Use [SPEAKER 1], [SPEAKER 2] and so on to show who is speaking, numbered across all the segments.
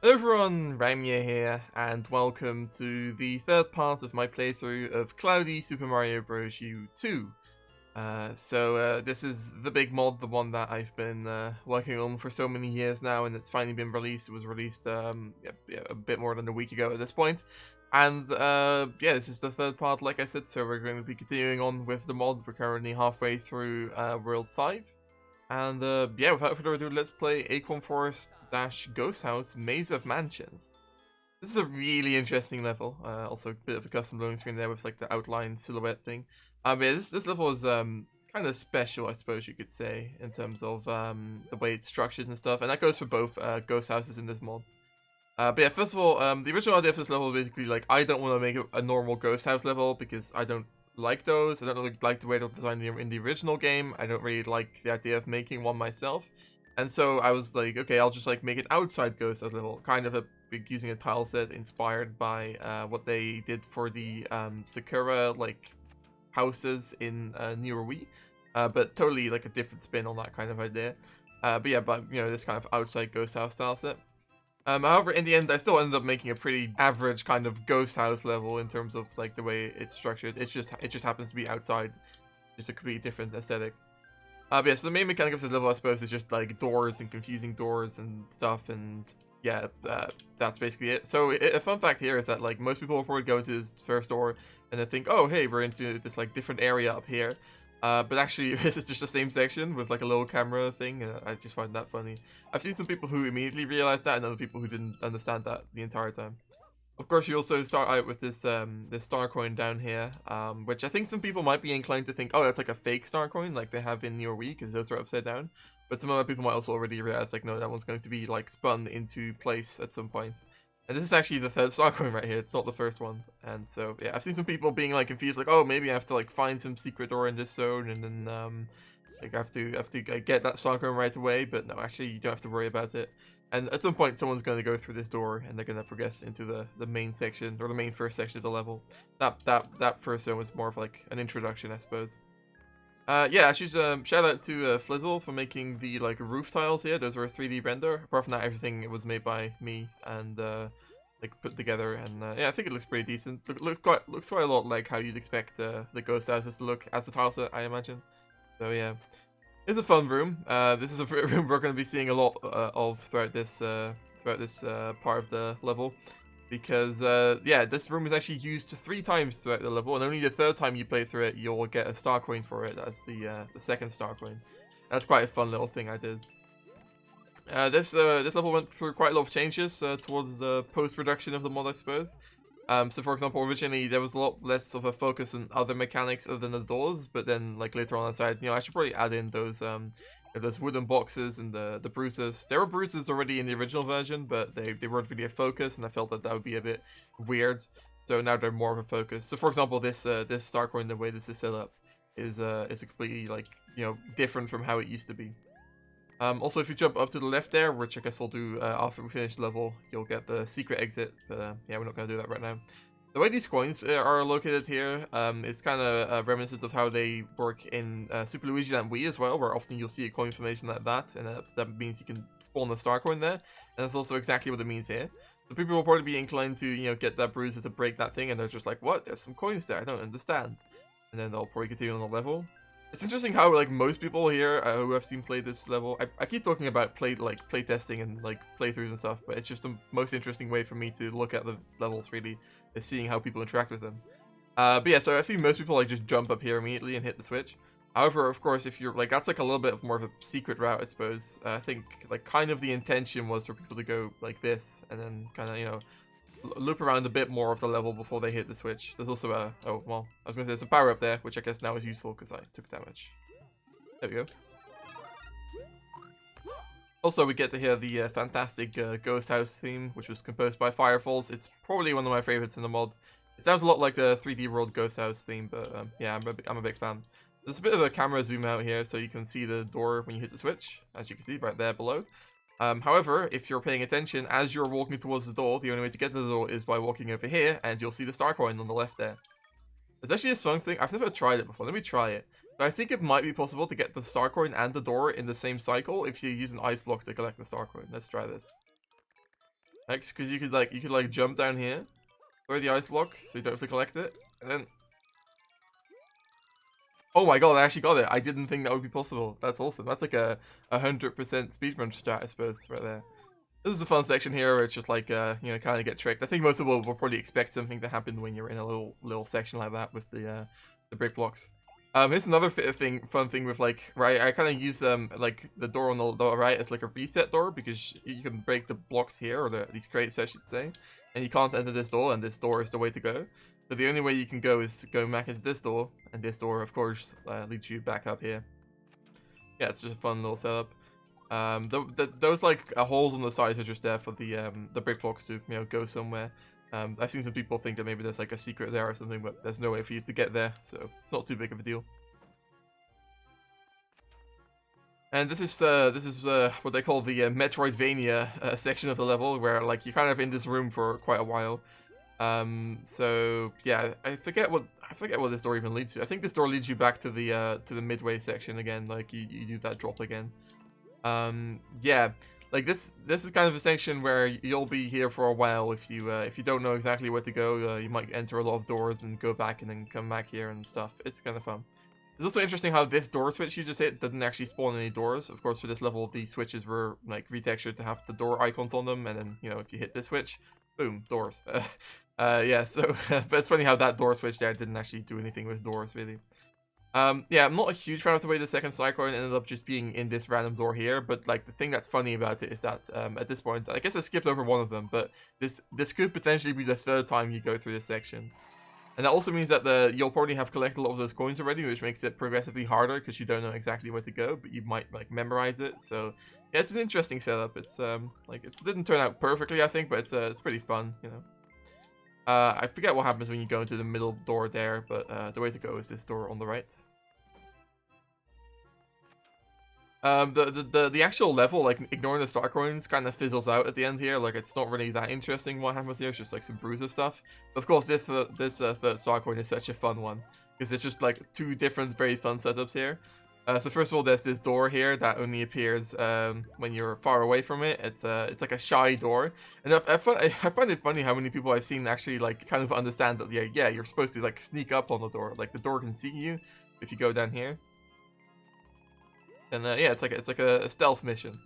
[SPEAKER 1] Everyone, Rimea here, and welcome to the third part of my playthrough of Cloudy Super Mario Bros. U 2. This is the big mod, the one that I've been working on for so many years now, and it's finally been released. It was released a bit more than a week ago at this point. And yeah, this is the third part, like I said, so we're going to be continuing on with the mod. We're currently halfway through World 5. And yeah, without further ado, let's play Acorn Forest Ghost House Maze of Mansions. This is a really interesting level. Also, a bit of a custom loading screen there with like the outline silhouette thing. Yeah, this level is kind of special, I suppose you could say, in terms of the way it's structured and stuff. And that goes for both ghost houses in this mod. But yeah, first of all, the original idea for this level is basically like I don't want to make a normal ghost house level because I don't like those. I don't really like the way they were designed in the original game. I don't really like the idea of making one myself. And so I was like, okay, I'll just like make it outside ghost house level, kind of using a tile set inspired by what they did for the Sakura like houses in newer Wii, but totally like a different spin on that kind of idea. But yeah, you know, this kind of outside ghost house style set. However, in the end, I still ended up making a pretty average kind of ghost house level in terms of like the way it's structured. It just happens to be outside, just a completely different aesthetic. But yeah, so the main mechanic of this level, I suppose, is just like doors and confusing doors and stuff, and yeah, that's basically it. So a fun fact here is that like most people will probably go into this first door and then think, oh hey, we're into this like different area up here. But actually, it's just the same section with like a little camera thing. I just find that funny. I've seen some people who immediately realized that, and other people who didn't understand that the entire time. Of course, you also start out with this this star coin down here, which I think some people might be inclined to think, oh, that's like a fake star coin, like they have in your Wii, because those are upside down. But some other people might also already realize, like, no, that one's going to be like spun into place at some point. And this is actually the third star coin right here. It's not the first one. And so, yeah, I've seen some people being like confused, like, oh, maybe I have to like find some secret door in this zone, and then like I have to get that star coin right away. But no, actually, you don't have to worry about it. And at some point, someone's going to go through this door, and they're going to progress into the main section, or the main first section of the level. That first zone was more of like an introduction, I suppose. Yeah, I should shout out to Flizzle for making the like roof tiles here. Those were a 3D render. Apart from that, everything was made by me and like put together. And yeah, I think it looks pretty decent. Looks quite a lot like how you'd expect the ghost houses to look as the tile set, I imagine. So yeah. It's a fun room. This is a room we're going to be seeing a lot of throughout this part of the level, because yeah, this room is actually used 3 times throughout the level, and only the 3rd time you play through it, you'll get a star coin for it. That's the 2nd star coin. That's quite a fun little thing I did. This level went through quite a lot of changes towards the post-production of the mod, I suppose. So for example, originally there was a lot less of a focus on other mechanics other than the doors, but then like later on I decided, you know, I should probably add in those wooden boxes and the bruises. There were bruises already in the original version, but they weren't really a focus, and I felt that that would be a bit weird. So now they're more of a focus. So for example, this star coin, the way this is set up, is a completely like, you know, different from how it used to be. Also, if you jump up to the left there, which I guess we'll do after we finish the level, you'll get the secret exit. But yeah, we're not going to do that right now. The way these coins are located here is kind of reminiscent of how they work in Super Luigi and Wii as well, where often you'll see a coin formation like that, and that means you can spawn a star coin there. And that's also exactly what it means here. So people will probably be inclined to, you know, get that bruiser to break that thing, and they're just like, what? There's some coins there, I don't understand. And then they'll probably continue on the level. It's interesting how like most people here who I've seen play this level, I keep talking about play testing and like playthroughs and stuff, but it's just the most interesting way for me to look at the levels really, is seeing how people interact with them. But yeah, so I've seen most people like just jump up here immediately and hit the switch. However, of course, if you're like, that's like a little bit more of a secret route, I suppose. I think like kind of the intention was for people to go like this and then kind of, you know, loop around a bit more of the level before they hit the switch. There's also a, oh, well, I was going to say there's a power up there, which I guess now is useful because I took damage. There we go. Also, we get to hear the fantastic Ghost House theme, which was composed by Firefalls. It's probably one of my favorites in the mod. It sounds a lot like the 3D World Ghost House theme, but yeah, I'm a big fan. There's a bit of a camera zoom out here, so you can see the door when you hit the switch, as you can see right there below. However, if you're paying attention, as you're walking towards the door, the only way to get to the door is by walking over here, and you'll see the star coin on the left there. It's actually a fun thing. I've never tried it before. Let me try it. But I think it might be possible to get the star coin and the door in the same cycle if you use an ice block to collect the star coin. Let's try this. Because you could jump down here, throw the ice block, so you don't have to collect it, and then. Oh my god, I actually got it. I didn't think that would be possible. That's awesome. That's like a 100% speedrun stat, I suppose, right there. This is a fun section here where it's just like, kind of get tricked. I think most people will probably expect something to happen when you're in a little section like that with the brick blocks. Here's another fun thing with like, right, I kind of use like the door on the right as like a reset door because you can break the blocks here, or these crates I should say, and you can't enter this door, and this door is the way to go. So the only way you can go is go back into this door, and this door, of course, leads you back up here. Yeah, it's just a fun little setup. Those like holes on the sides are just there for the brick blocks to go somewhere. I've seen some people think that maybe there's like a secret there or something, but there's no way for you to get there, so it's not too big of a deal. And this is what they call the Metroidvania section of the level, where like you're kind of in this room for quite a while. So yeah, I forget what this door even leads to. I think this door leads you back to the midway section again. Like you do that drop again. Yeah, like this is kind of a section where you'll be here for a while if you don't know exactly where to go. You might enter a lot of doors and go back and then come back here and stuff. It's kind of fun. It's also interesting how this door switch you just hit didn't actually spawn any doors. Of course, for this level, the switches were like retextured to have the door icons on them, and then if you hit this switch, boom, doors. Yeah. So, but it's funny how that door switch there didn't actually do anything with doors really. Yeah, I'm not a huge fan of the way the second cyclone ended up just being in this random door here, but like the thing that's funny about it is that at this point, I guess I skipped over one of them, but this could potentially be the third time you go through this section. And that also means that you'll probably have collected a lot of those coins already, which makes it progressively harder because you don't know exactly where to go, but you might like memorize it. So yeah, it's an interesting setup. It's like it didn't turn out perfectly, I think, but it's pretty fun, I forget what happens when you go into the middle door there, but the way to go is this door on the right. The actual level, like ignoring the star coins, kind of fizzles out at the end here. Like it's not really that interesting what happens here. It's just like some bruiser stuff. But of course, this third star coin is such a fun one because it's just like two different very fun setups here. So first of all, there's this door here that only appears when you're far away from it. It's like a shy door, and I find it funny how many people I've seen actually like kind of understand that yeah you're supposed to like sneak up on the door. Like the door can see you if you go down here. And yeah, it's like a stealth mission.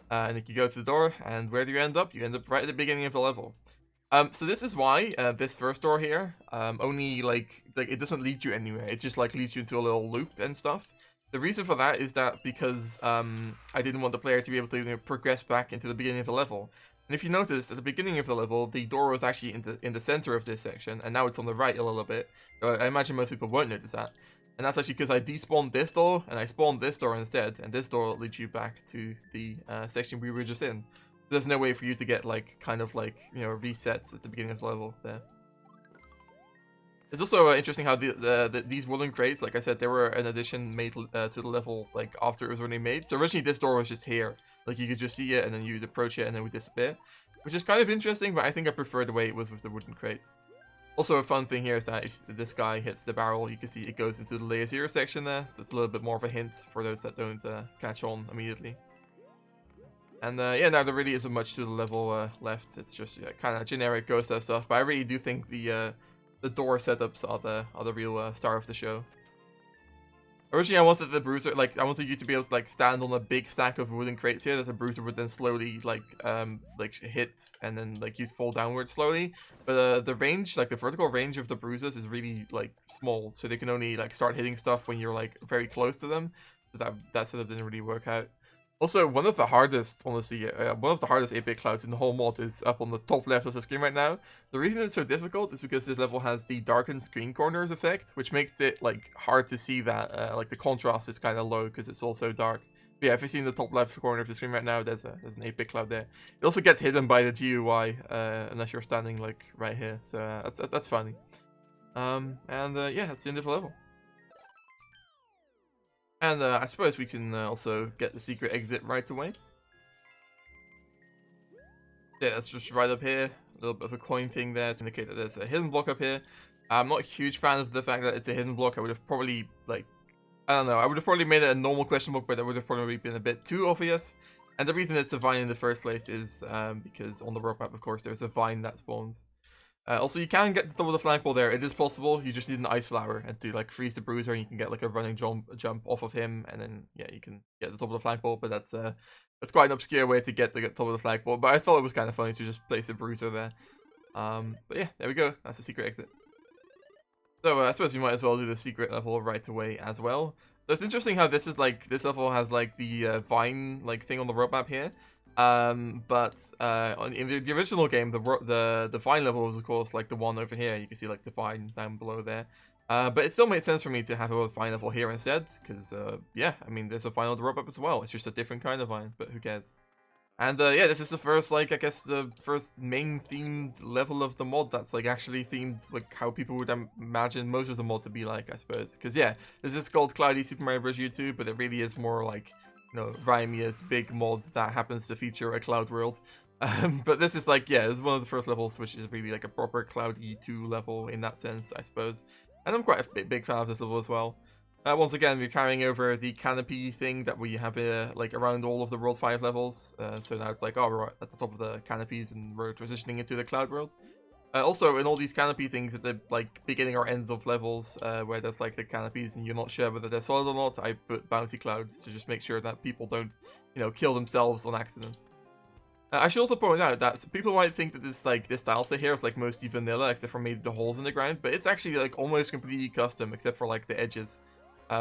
[SPEAKER 1] And you go to the door, and where do you end up? You end up right at the beginning of the level. So this is why this first door here only like it doesn't lead you anywhere. It just like leads you into a little loop and stuff. The reason for that is that because I didn't want the player to be able to progress back into the beginning of the level. And if you notice, at the beginning of the level, the door was actually in the center of this section, and now it's on the right a little bit. So I imagine most people won't notice that. And that's actually because I despawned this door, and I spawned this door instead, and this door leads you back to the section we were just in. There's no way for you to get, like, kind of like, resets at the beginning of the level there. It's also interesting how these wooden crates, like I said, they were an addition made to the level, like, after it was already made. So originally this door was just here. Like, you could just see it, and then you'd approach it, and then it would disappear. Which is kind of interesting, but I think I prefer the way it was with the wooden crate. Also, a fun thing here is that if this guy hits the barrel, you can see it goes into the layer 0 section there. So it's a little bit more of a hint for those that don't catch on immediately. And yeah, now there really isn't much to the level left. It's just kind of generic ghost stuff. But I really do think the door setups are the real star of the show. Originally, I wanted the bruiser, like, I wanted you to be able to, like, stand on a big stack of wooden crates here that the bruiser would then slowly, like hit, and then, like, you'd fall downwards slowly. But the range, like, the vertical range of the bruisers is really, like, small, so they can only, like, start hitting stuff when you're, like, very close to them. So that setup didn't really work out. Also, one of the hardest, honestly, one of the hardest 8-bit clouds in the whole mod is up on the top left of the screen right now. The reason it's so difficult is because this level has the darkened screen corners effect, which makes it, like, hard to see that, like, the contrast is kind of low because it's all so dark. But yeah, if you see in the top left corner of the screen right now, there's an 8-bit cloud there. It also gets hidden by the GUI, unless you're standing, like, right here, so that's funny. And yeah, that's the end of the level. And I suppose we can also get the secret exit right away. Yeah, that's just right up here. A little bit of a coin thing there to indicate that there's a hidden block up here. I'm not a huge fan of the fact that it's a hidden block. I would have probably, like, I don't know, I would have probably made it a normal question block, but that would have probably been a bit too obvious. And the reason it's a vine in the first place is because on the roadmap, of course, there's a vine that spawns. Also, you can get the top of the flagpole there. It is possible. You just need an ice flower and to like freeze the bruiser, and you can get like a running jump off of him, and then yeah, you can get the top of the flagpole. But that's quite an obscure way to get the top of the flagpole. But I thought it was kind of funny to just place a bruiser there. But yeah, there we go. That's the secret exit. So I suppose we might as well do the secret level right away as well. So it's interesting how this is like this level has like the vine like thing on the roadmap here. But in the original game, the vine level was of course like the one over here. You can see like the vine down below there. But it still made sense for me to have a vine level here instead, because yeah, I mean there's a vine on the roadmap as well. It's just a different kind of vine, but who cares? And yeah, this is the first, like, I guess the first main themed level of the mod that's, like, actually themed, like, how people would imagine most of the mod to be like, I suppose. Because, yeah, this is called Cloudy Super Mario Bros. U2, but it really is more like, you know, Rimea's big mod that happens to feature a cloud world. But this is, like, yeah, this is one of the first levels which is really, like, a proper Cloud E2 level in that sense, I suppose. And I'm quite a big fan of this level as well. Once again, we're carrying over the canopy thing that we have like around all of the World 5 levels. So now it's like, oh, we're at the top of the canopies and we're transitioning into the Cloud World. Also, in all these canopy things at the like beginning or ends of levels, where there's like the canopies and you're not sure whether they're solid or not, I put bouncy clouds to just make sure that people don't, you know, kill themselves on accident. I should also point out that people might think that this tile set here is like mostly vanilla, except for maybe the holes in the ground, but it's actually like almost completely custom, except for like the edges.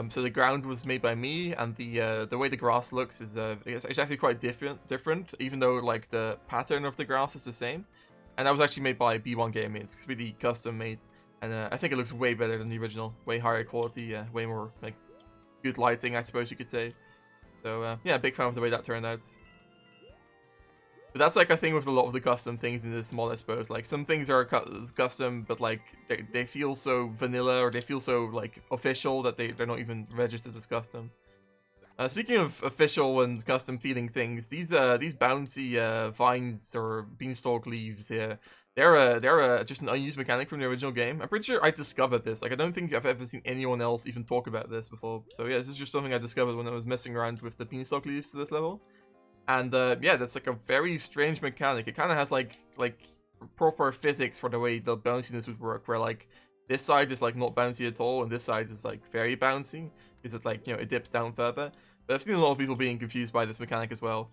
[SPEAKER 1] So the ground was made by me, and the way the grass looks is it's actually quite different, even though like the pattern of the grass is the same. And that was actually made by B1 Gaming. It's completely custom made, and I think it looks way better than the original, way higher quality, way more like good lighting, I suppose you could say. So yeah, big fan of the way that turned out. But that's like a thing with a lot of the custom things in this mod, I suppose. Like some things are custom, but like they feel so vanilla, or they feel so like official that they're not even registered as custom. Speaking of official and custom feeling things, these bouncy vines or beanstalk leaves here, they're just an unused mechanic from the original game. I'm pretty sure I discovered this. Like I don't think I've ever seen anyone else even talk about this before. So yeah, this is just something I discovered when I was messing around with the beanstalk leaves to this level. And yeah, that's like a very strange mechanic. It kind of has like proper physics for the way the bounciness would work, where like this side is like not bouncy at all, and this side is like very bouncy, because it like, you know, it dips down further. But I've seen a lot of people being confused by this mechanic as well.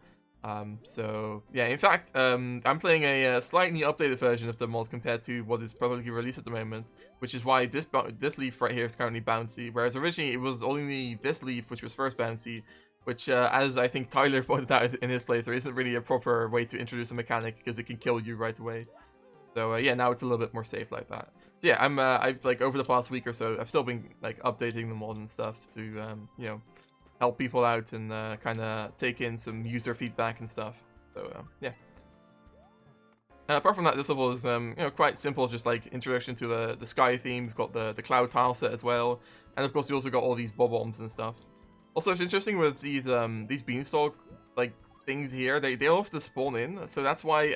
[SPEAKER 1] So yeah, in fact, I'm playing a slightly updated version of the mod compared to what is publicly released at the moment, which is why this leaf right here is currently bouncy, whereas originally it was only this leaf which was first bouncy. Which, as I think Tyler pointed out in his playthrough, isn't really a proper way to introduce a mechanic, because it can kill you right away. So yeah, now it's a little bit more safe like that. So yeah, I've like over the past week or so, I've still been like updating the mod and stuff to you know, help people out and kind of take in some user feedback and stuff. So yeah. Apart from that, this level is you know, quite simple, just like introduction to the sky theme. We've got the cloud tile set as well, and of course you also got all these bob-ombs and stuff. Also, it's interesting with these beanstalk like things here. They all have to spawn in, so that's why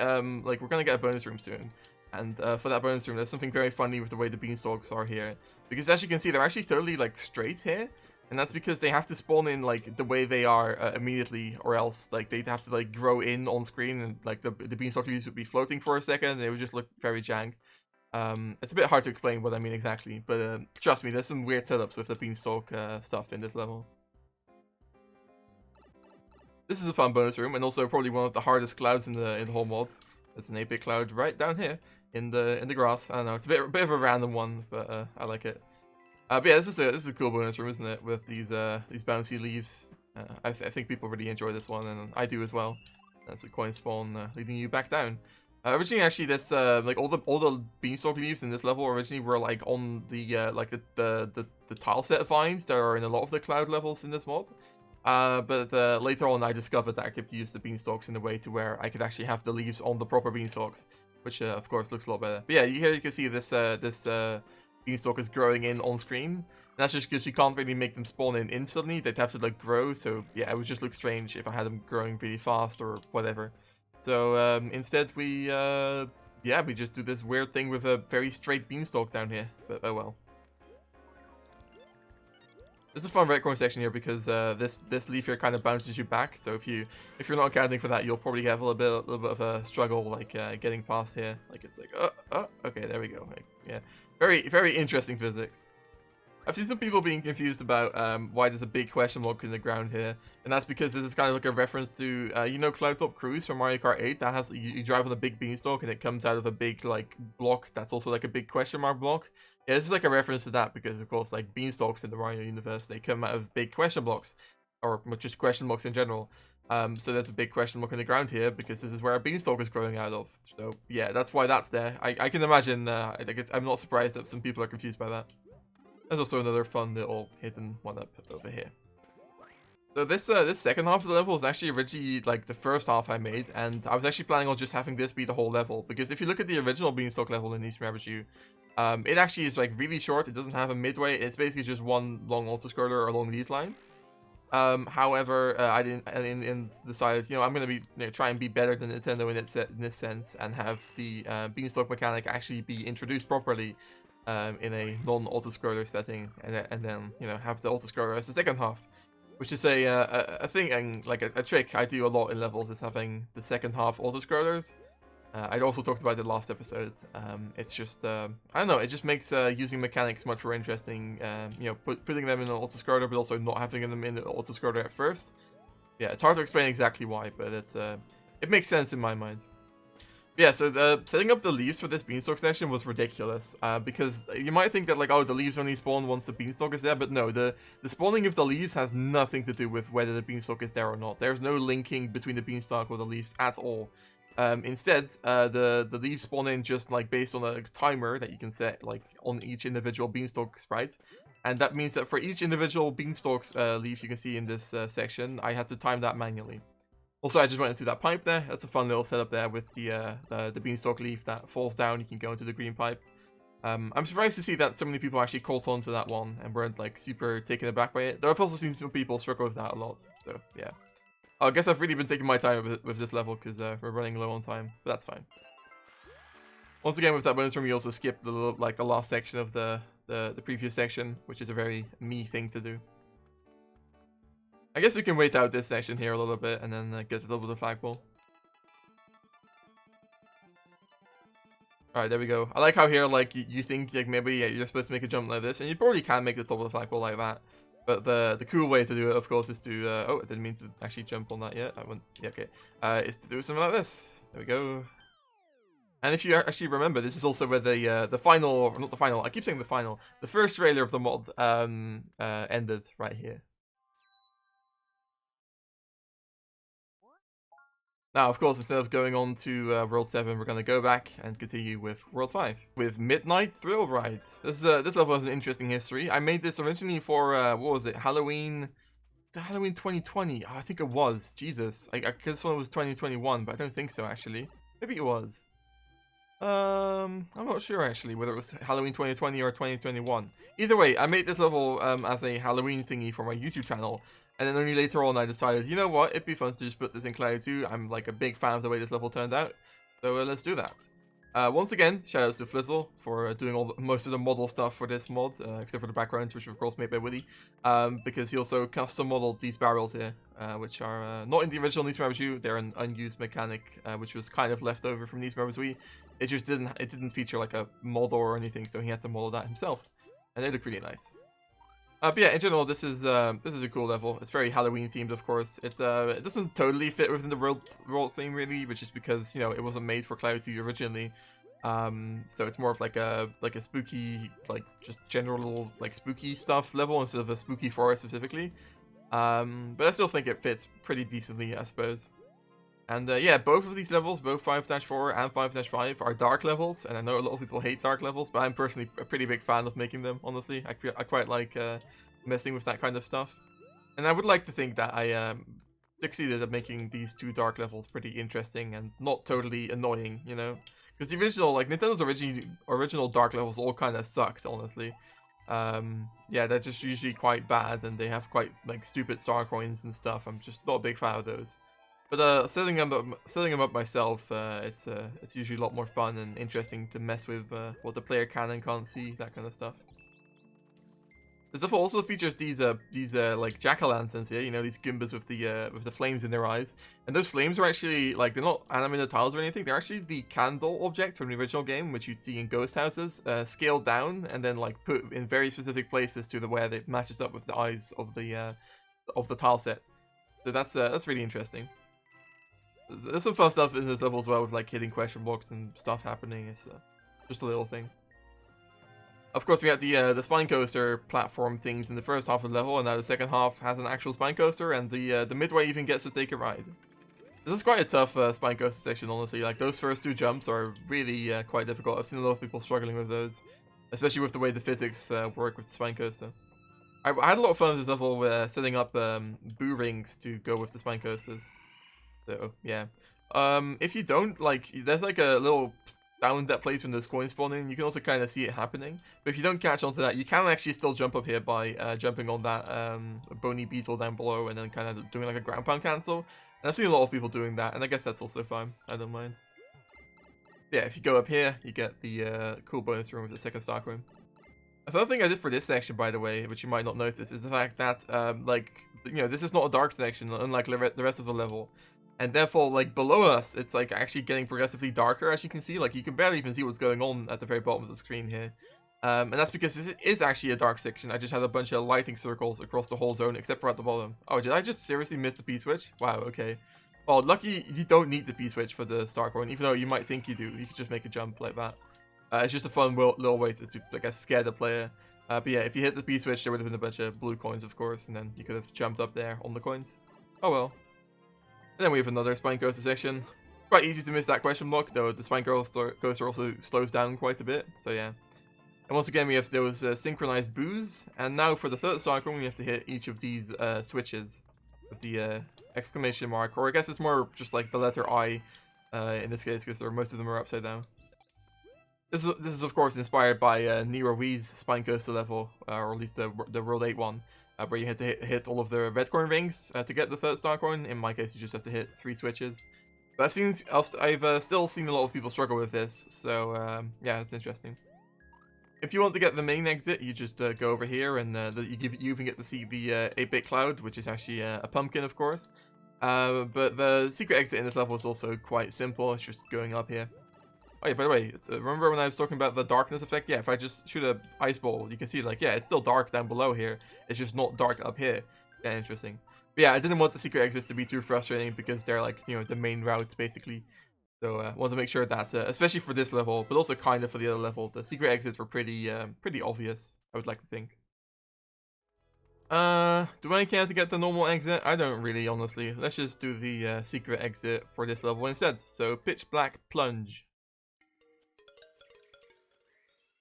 [SPEAKER 1] like we're gonna get a bonus room soon. And for that bonus room, there's something very funny with the way the beanstalks are here, because as you can see, they're actually totally like straight here, and that's because they have to spawn in like the way they are immediately, or else like they'd have to like grow in on screen, and like the beanstalk leaves would be floating for a second, and it would just look very jank. It's a bit hard to explain what I mean exactly, but trust me, there's some weird setups with the beanstalk stuff in this level. This is a fun bonus room, and also probably one of the hardest clouds in the whole mod. There's an 8-bit cloud right down here in the grass. I don't know, it's a bit of a random one, but I like it. But yeah, this is a cool bonus room, isn't it? With these bouncy leaves. I think people really enjoy this one, and I do as well. That's a coin spawn leading you back down. Originally, actually, this like all the beanstalk leaves in this level originally were like on the like the tile set vines that are in a lot of the cloud levels in this mod. But later on I discovered that I could use the beanstalks in a way to where I could actually have the leaves on the proper beanstalks, which of course looks a lot better. But yeah, here you can see this beanstalk is growing in on screen. And that's just because you can't really make them spawn in instantly. They'd have to like grow, so yeah, it would just look strange if I had them growing really fast or whatever. So instead we yeah, we just do this weird thing with a very straight beanstalk down here, but oh well. There's a fun retcon section here because this leaf here kind of bounces you back. So if you're not accounting for that, you'll probably have a little bit of a struggle like getting past here. Like it's like okay, there we go. Like, yeah, very interesting physics. I've seen some people being confused about why there's a big question mark in the ground here, and that's because this is kind of like a reference to you know, Cloudtop Cruise from Mario Kart 8. That has you drive on a big beanstalk and it comes out of a big like block that's also like a big question mark block. Yeah, this is like a reference to that because of course like beanstalks in the Mario universe, they come out of big question blocks, or just question blocks in general. So there's a big question mark in the ground here because this is where a beanstalk is growing out of. So yeah, that's why that's there. I can imagine. I'm not surprised that some people are confused by that. There's also another fun little hidden one up over here. So this second half of the level was actually originally like the first half I made, and I was actually planning on just having this be the whole level, because if you look at the original Beanstalk level in East Rimea, it actually is like really short. It doesn't have a midway. It's basically just one long auto-scroller along these lines. However, I didn't decided, you know, I'm gonna be try and be better than Nintendo in this sense, and have the Beanstalk mechanic actually be introduced properly in a non-auto-scroller setting, and then you know, have the auto-scroller as the second half, which is a thing, and like a trick I do a lot in levels, is having the second half auto-scrollers. I also talked about it last episode. It's just I don't know, it just makes using mechanics much more interesting. You know, putting them in an auto-scroller, but also not having them in an auto-scroller at first. Yeah, it's hard to explain exactly why, but it makes sense in my mind. Yeah, so setting up the leaves for this beanstalk section was ridiculous, because you might think that like, oh, the leaves only spawn once the beanstalk is there, but no, the spawning of the leaves has nothing to do with whether the beanstalk is there or not. There's no linking between the beanstalk or the leaves at all. Instead, the leaves spawn in just like based on a timer that you can set like on each individual beanstalk sprite, and that means that for each individual beanstalk leaf you can see in this section, I had to time that manually. Also, I just went into that pipe there. That's a fun little setup there with the beanstalk leaf that falls down. You can go into the green pipe. I'm surprised to see that so many people actually caught on to that one and weren't like super taken aback by it. Though I've also seen some people struggle with that a lot. So yeah, I guess I've really been taking my time with this level because we're running low on time, but that's fine. Once again, with that bonus room, you also skip the last section of the previous section, which is a very me thing to do. I guess we can wait out this section here a little bit and then get to the top of the flagpole. Alright, there we go. I like how here, like, you think, like, maybe you're supposed to make a jump like this, and you probably can make the top of the flagpole like that. But the cool way to do it, of course, is to, oh, I didn't mean to actually jump on that yet. Yeah, okay. Is to do something like this. There we go. And if you actually remember, this is also where the final, or not the final, I keep saying the final, the first trailer of the mod, ended right here. Now, of course, instead of going on to World 7, we're going to go back and continue with World 5. With Midnight Thrill Ride. This level has an interesting history. I made this originally for, what was it, Halloween 2020? Oh, I think it was. Jesus. I guess this one was 2021, but I don't think so, actually. Maybe it was. I'm not sure, actually, whether it was Halloween 2020 or 2021. Either way, I made this level as a Halloween thingy for my YouTube channel. And then only later on I decided, you know what, it'd be fun to just put this in Cloud 2. I'm like a big fan of the way this level turned out. So let's do that. Once again, shoutouts to Flizzle for doing most of the model stuff for this mod, except for the backgrounds, which are of course made by Woody. Because he also custom modeled these barrels here, which are not in the original Need for Speed Wii. They're an unused mechanic, which was kind of left over from Need for Speed Wii. It just didn't feature like a model or anything, so he had to model that himself. And they look really nice. But yeah, in general, this is a cool level. It's very Halloween themed, of course. It doesn't totally fit within the world theme really, which is because, you know, it wasn't made for Cloud 2 originally. So it's more of like a spooky, like just general like spooky stuff level instead of a spooky forest specifically. But I still think it fits pretty decently, I suppose. And yeah, both of these levels, both 5-4 and 5-5, are dark levels, and I know a lot of people hate dark levels, but I'm personally a pretty big fan of making them, honestly. I quite like messing with that kind of stuff. And I would like to think that I succeeded at making these two dark levels pretty interesting and not totally annoying, you know? Because the original, like, Nintendo's original dark levels all kind of sucked, honestly. Yeah, they're just usually quite bad, and they have quite, like, stupid star coins and stuff. I'm just not a big fan of those. But setting them up myself, it's usually a lot more fun and interesting to mess with what the player can and can't see, that kind of stuff. This level also features these like jack-o'-lanterns here, you know, these Goombas with the flames in their eyes. And those flames are actually, like, they're not animated tiles or anything, they're actually the candle object from the original game, which you'd see in ghost houses, scaled down and then like put in very specific places to the where it matches up with the eyes of the tile set. So that's really interesting. There's some fun stuff in this level as well, with like hitting question blocks and stuff happening. It's just a little thing. Of course, we had the spine coaster platform things in the first half of the level, and now the second half has an actual spine coaster, and the midway even gets to take a ride. This is quite a tough spine coaster section, honestly. Like, those first two jumps are really quite difficult. I've seen a lot of people struggling with those, especially with the way the physics work with the spine coaster. I had a lot of fun with this level setting up boo rings to go with the spine coasters. So, yeah. If you don't, like, there's like a little down that place when there's coins spawning, you can also kind of see it happening. But if you don't catch onto that, you can actually still jump up here by jumping on that bony beetle down below and then kind of doing like a ground pound cancel. And I've seen a lot of people doing that, and I guess that's also fine. I don't mind. Yeah, if you go up here, you get the cool bonus room with the second star coin. Another thing I did for this section, by the way, which you might not notice, is the fact that, like, you know, this is not a dark section, unlike the rest of the level. And therefore, like, below us, it's, like, actually getting progressively darker, as you can see. Like, you can barely even see what's going on at the very bottom of the screen here. And that's because this is actually a dark section. I just had a bunch of lighting circles across the whole zone, except for at the bottom. Oh, did I just seriously miss the P-switch? Wow, okay. Well, lucky you don't need the P-switch for the star coin, even though you might think you do. You could just make a jump like that. It's just a fun little way to, I guess, scare the player. But yeah, if you hit the P-switch, there would have been a bunch of blue coins, of course, and then you could have jumped up there on the coins. Oh well. And then we have another spine coaster section. Quite easy to miss that question block, though the spine coaster also slows down quite a bit, so yeah. And once again, we have those synchronized boos, and now for the third star coin, we have to hit each of these switches with the exclamation mark, or I guess it's more just like the letter I in this case, because most of them are upside down. This is of course inspired by Nero Wii's spine coaster level, or at least the World 8 one, where you had to hit all of the red coin rings to get the third star coin. In my case, you just have to hit 3 switches. But I've still seen a lot of people struggle with this, so yeah, it's interesting. If you want to get the main exit, you just go over here, and you even get to see the 8-bit cloud, which is actually a pumpkin, of course. But the secret exit in this level is also quite simple. It's just going up here. Oh yeah, by the way, remember when I was talking about the darkness effect? Yeah, if I just shoot a ice ball, you can see, like, yeah, it's still dark down below here. It's just not dark up here. Yeah, interesting. But yeah, I didn't want the secret exits to be too frustrating because they're, like, you know, the main route, basically. So I want to make sure that, especially for this level, but also kind of for the other level, the secret exits were pretty obvious, I would like to think. Do I care to get the normal exit? I don't really, honestly. Let's just do the secret exit for this level instead. So, Pitch Black Plunge.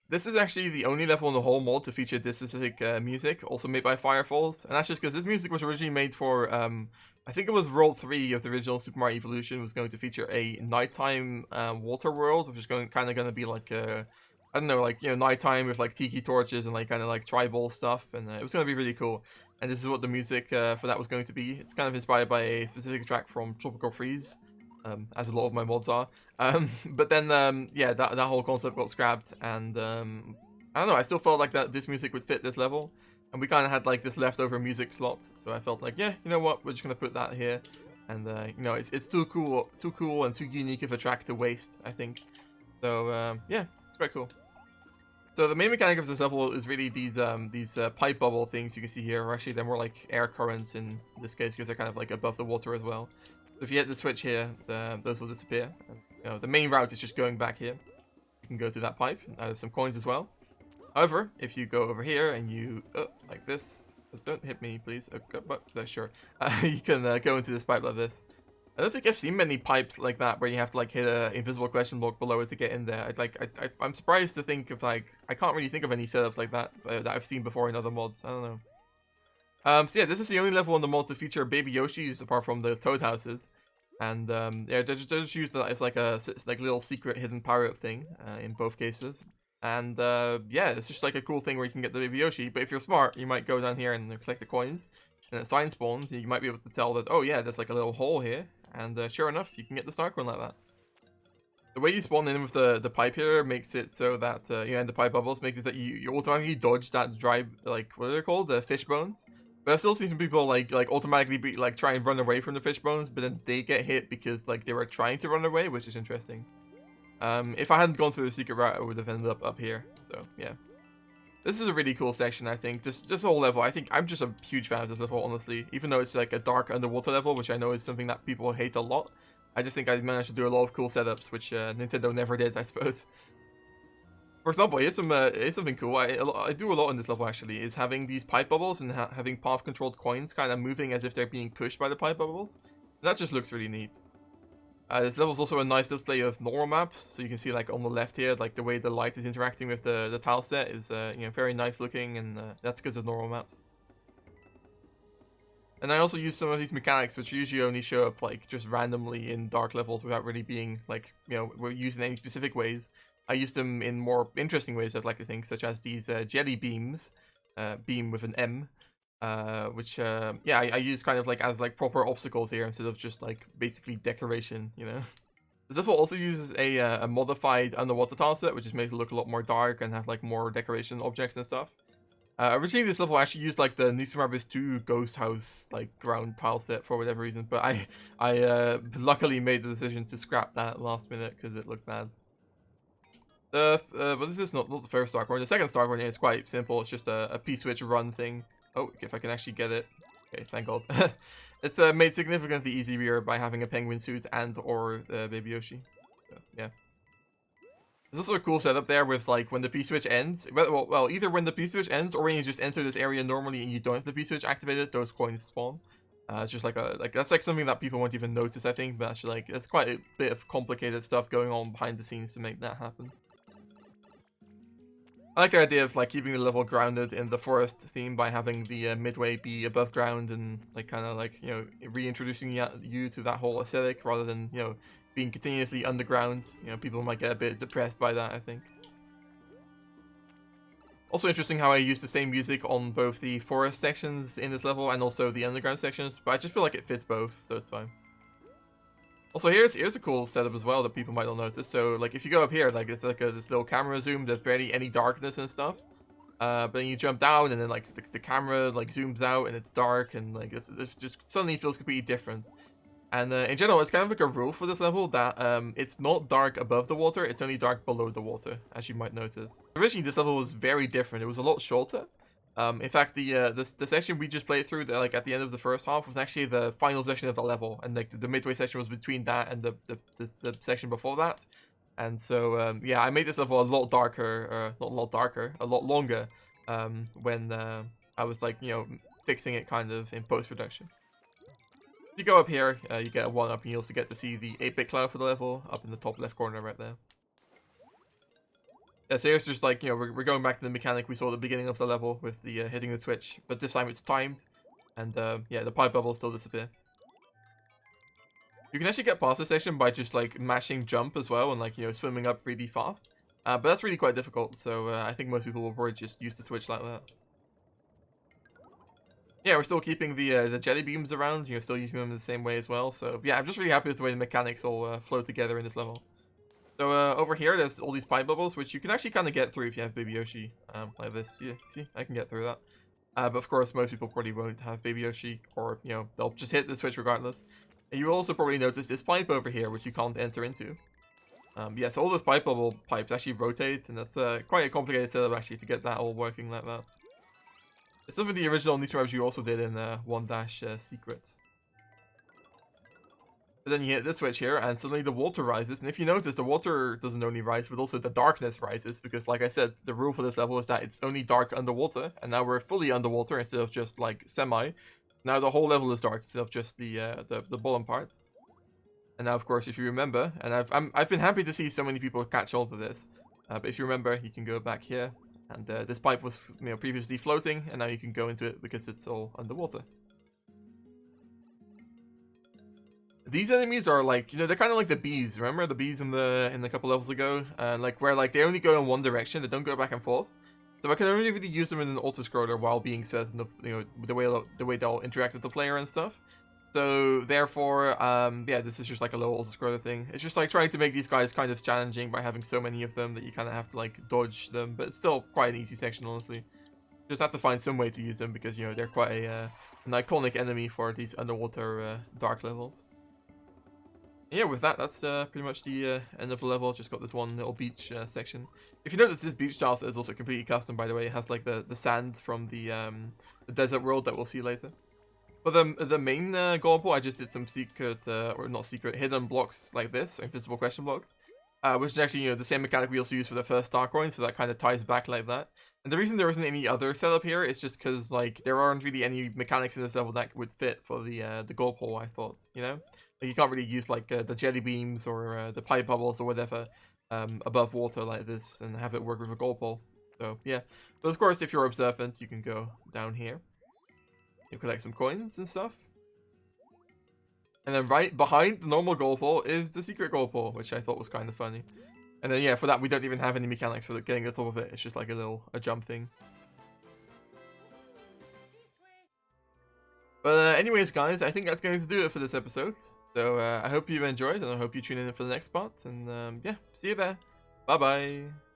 [SPEAKER 1] This is actually the only level in the whole mod to feature this specific music, also made by Firefalls. And that's just because this music was originally made for, I think it was World 3 of the original Super Mario Evolution, was going to feature a nighttime water world, which is kind of going to be like, I don't know, like, you know, nighttime with like tiki torches and like kind of like tribal stuff. And it was going to be really cool. And this is what the music for that was going to be. It's kind of inspired by a specific track from Tropical Freeze. As a lot of my mods are. But then, yeah, that whole concept got scrapped, and I don't know, I still felt like that this music would fit this level, and we kind of had like this leftover music slot, so I felt like, yeah, you know what, we're just gonna put that here, and you know, it's too cool and too unique of a track to waste, I think. So yeah, it's quite cool. So the main mechanic of this level is really these pipe bubble things you can see here, or actually they're more like air currents in this case because they're kind of like above the water as well. If you hit the switch here, those will disappear. You know, the main route is just going back here. You can go to that pipe. There's some coins as well. However, if you go over here and you like this, don't hit me, please. But sure, you can go into this pipe like this. I don't think I've seen many pipes like that where you have to like hit an invisible question block below it to get in there. I'm surprised to think of like I can't really think of any setups like that that I've seen before in other mods. I don't know. So yeah, this is the only level in the mod to feature baby Yoshis apart from the Toad houses, and yeah, they're just used as like a little secret hidden power-up thing in both cases, and yeah, it's just like a cool thing where you can get the baby Yoshi. But if you're smart, you might go down here and collect the coins, and it sign spawns, and you might be able to tell that, oh yeah, there's like a little hole here, and sure enough, you can get the star coin like that. The way you spawn in with the pipe here makes it so that, and the pipe bubbles makes it that you automatically dodge that dry, like, what are they called? The fish bones. But I've still seen some people, like automatically try and run away from the fish bones, but then they get hit because, like, they were trying to run away, which is interesting. If I hadn't gone through the secret route, I would have ended up here. So, yeah. This is a really cool section, I think. This whole level, I think I'm just a huge fan of this level, honestly. Even though it's like a dark underwater level, which I know is something that people hate a lot. I just think I managed to do a lot of cool setups, which Nintendo never did, I suppose. For example, here's something cool. I do a lot in this level, actually, is having these pipe bubbles and having path-controlled coins kind of moving as if they're being pushed by the pipe bubbles. That just looks really neat. This level is also a nice display of normal maps, so you can see, like, on the left here, like, the way the light is interacting with the tile set is, very nice looking, and that's because of normal maps. And I also use some of these mechanics, which usually only show up, like, just randomly in dark levels without really being, like, we're used in any specific ways. I use them in more interesting ways, I'd like to think, such as these jelly beams, beam with an M, which, I use kind of, like, as, like, proper obstacles here instead of just, like, basically decoration, you know? This level also uses a modified underwater tile set, which is made to look a lot more dark and have, like, more decoration objects and stuff. Originally, this level actually used, like, the New Super Mario Bros. 2 Ghost House, like, ground tile set for whatever reason, but I luckily made the decision to scrap that last minute because it looked bad. But this is not the first star coin. The second star coin is quite simple. It's just a P-switch run thing. Oh, if I can actually get it. Okay, thank God. It's made significantly easier by having a penguin suit and or Baby Yoshi. So, yeah. There's also a cool setup there with, like, when the P-switch ends. Well, either when the P-switch ends or when you just enter this area normally and you don't have the P-switch activated, those coins spawn. It's just that's like something that people won't even notice, I think. But actually, like, it's quite a bit of complicated stuff going on behind the scenes to make that happen. I like the idea of, like, keeping the level grounded in the forest theme by having the midway be above ground and, like, kind of, like, reintroducing you to that whole aesthetic rather than, being continuously underground. People might get a bit depressed by that, I think. Also interesting how I use the same music on both the forest sections in this level and also the underground sections, but I just feel like it fits both, so it's fine. Also, here's a cool setup as well that people might not notice. So, like, if you go up here, like, it's like this little camera zoom. There's barely any darkness and stuff. But then you jump down, and then, like, the camera, like, zooms out, and it's dark, and, like, it just suddenly feels completely different. And in general, it's kind of like a rule for this level that it's not dark above the water. It's only dark below the water, as you might notice. Originally, this level was very different. It was a lot shorter. In fact, the section we just played through, like, at the end of the first half, was actually the final section of the level, and, like, the midway section was between that and the section before that. And so, yeah, I made this level a lot darker, not a lot darker, a lot longer, when I was, like, fixing it kind of in post-production. If you go up here, you get a 1-up, and you also get to see the 8-bit cloud for the level up in the top left corner right there. Yeah, so here's just, like, we're going back to the mechanic we saw at the beginning of the level with the hitting the switch, but this time it's timed, and yeah, the pipe bubbles still disappear. You can actually get past this section by just, like, mashing jump as well and, like, swimming up really fast, but that's really quite difficult, so I think most people will probably just use the switch like that. Yeah, we're still keeping the jelly beams around, still using them in the same way as well, so yeah, I'm just really happy with the way the mechanics all flow together in this level. So over here, there's all these pipe bubbles, which you can actually kind of get through if you have Baby Yoshi, like this. Yeah, see, I can get through that. But of course, most people probably won't have Baby Yoshi, or, they'll just hit the switch regardless. And you will also probably notice this pipe over here, which you can't enter into. Yeah, so all those pipe bubble pipes actually rotate, and that's quite a complicated setup, actually, to get that all working like that. It's something the original New Super Mario Bros. U also did in 1-Secret. But then you hit this switch here, and suddenly the water rises. And if you notice, the water doesn't only rise, but also the darkness rises. Because, like I said, the rule for this level is that it's only dark underwater. And now we're fully underwater instead of just, like, semi. Now the whole level is dark instead of just the bottom part. And now, of course, if you remember, and I've been happy to see so many people catch on to this. But if you remember, you can go back here. And this pipe was, previously floating, and now you can go into it because it's all underwater. These enemies are, like, they're kind of like the bees. Remember the bees in a couple levels ago? Like, where, like, they only go in one direction. They don't go back and forth. So I can only really use them in an auto-scroller while being certain of, the way they'll interact with the player and stuff. So therefore, yeah, this is just like a little auto-scroller thing. It's just like trying to make these guys kind of challenging by having so many of them that you kind of have to like dodge them, but it's still quite an easy section, honestly. Just have to find some way to use them because, you know, they're quite an iconic enemy for these underwater dark levels. And yeah, with that, that's pretty much the end of the level. Just got this one little beach section. If you notice, this beach tile is also completely custom, by the way. It has like the sand from the desert world that we'll see later. But the main goal, I just did some secret, or not secret, hidden blocks like this, invisible question blocks. Which is actually, you know, the same mechanic we also used for the first star coin, so that kind of ties back like that. And the reason there isn't any other setup here is just because, like, there aren't really any mechanics in this level that would fit for the goal pole, I thought, you know? Like, you can't really use, like, the jelly beams or the pipe bubbles or whatever above water like this and have it work with a goal pole. So, yeah. But of course, if you're observant, you can go down here. You collect some coins and stuff. And then right behind the normal goal pole is the secret goal pole, which I thought was kind of funny. And then yeah, for that we don't even have any mechanics for getting the top of it. It's just like a jump thing. But anyways, guys, I think that's going to do it for this episode. So I hope you enjoyed, and I hope you tune in for the next part. And yeah, see you there. Bye bye.